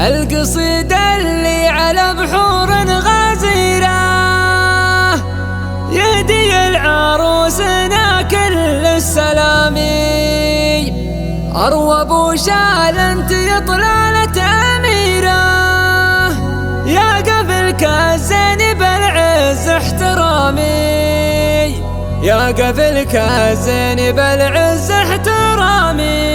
القصيدة اللي على بحور غزيرة يهدي العروسنا كل السلامي. أروى أبو شال أنت يا طلالة أميرة، يا قبلك الزين بالعز احترامي، يا قبلك الزين بالعز احترامي.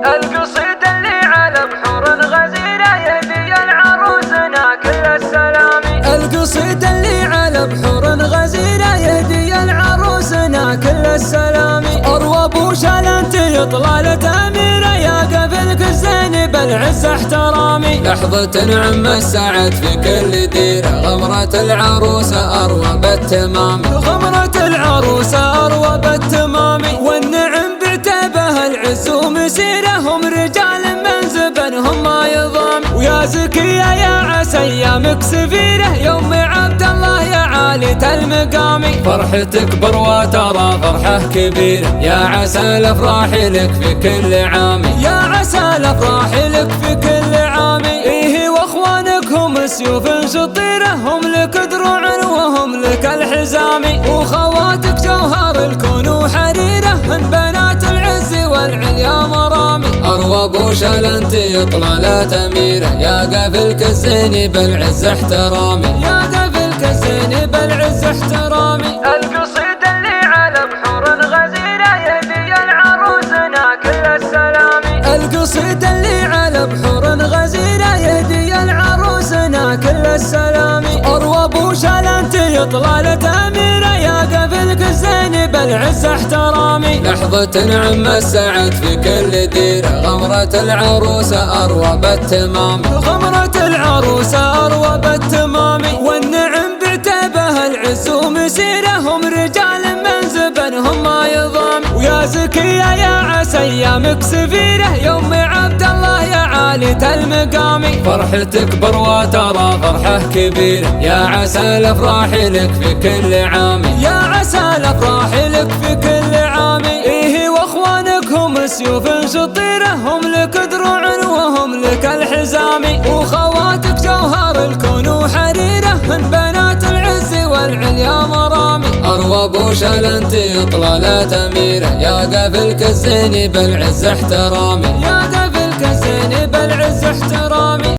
القصيدة اللي على بحور غزيرة يهدي العروسنا كل السلامي. القصيدة اللي على بحور غزيرة يهدي العروسنا كل السلامي. أروى أبو شال أنت يا طلالة أميرة، يا قبلك الزين بالعز احترامي. لحظة نعم السعد في كل ديرة، غمرة العروسة أروى بالتمام، غمرة العروسة أروى بالتمام. والنعم بعتبها العز ومسيرة، هم رجال من زبنهم ما يضام. ويا زكية يا عسى ايامك سفيرة، يوم عبد الله يا عالية المقام. فرحتك بروى ترى فرحة كبيرة، يا عسى الافراح لك في كل عام، يا عسى الافراح لك في كل عام. ايه واخوانك هم سيوف شطيرة، هم لك دروع وهم لك الحزام. وخواتك جوهر الكون وحريرة، من بنات العز والعليا مرامي. أروى أبو شال أنت يا طلالة أميرة، يا قبلك الزين بالعز احترامي، يا قبلك الزين بالعز احترامي. القصيدة اللي على بحور غزيرة يهدي العروسنا كل السلامي. القصيدة اللي على بحور غزيرة يهدي العروسنا كل السلامي. أروى أبو شال أنت يا طلالة أميرة، يا قبلك الزين بالعز احترامي. لحظة نعم السعد في كل ديرة، غمرة العروسة أروى بالتمام، غمرة العروسة أروى بالتمام. والنعم بعتبها العز ومسيرة، هم رجال من زبنهم ما يضام. ويا زكية يا عسى ايامك سفيرة، يوم عبد الله يا عالية المقام. فرحتك بروى ترى فرحة كبيرة، يا عسى الافراح لك في كل عام، يا عسى الافراح لك في كل عام. ايه واخوانك هم سيوف شطيرة، هم لك دروع وهم لك الحزام. وخواتك جوهر الكون وحريرة، من بنات العز والعليا مرامي. أروى أبو شال أنت يا طلالة أميرة، يا قبلك الزين بالعز احترامي، يا قبلك الزين بالعز احترامي.